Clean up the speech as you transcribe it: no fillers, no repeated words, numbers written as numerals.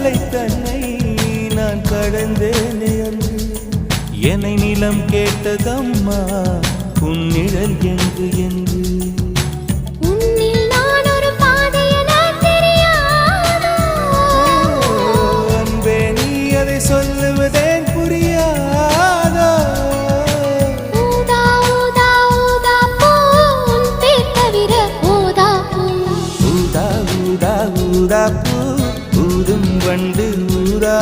அலை தன்னை நான் கடந்தேனே அன்று என்னை நிலம் கேட்டதம்மா உன்னிழல் என்று என்று அன்பே நீ அதை சொல்லுவதேன் புரியாதோ ஊதா ஊதா ஊதா பூ ஊதும் வண்டு ஊதா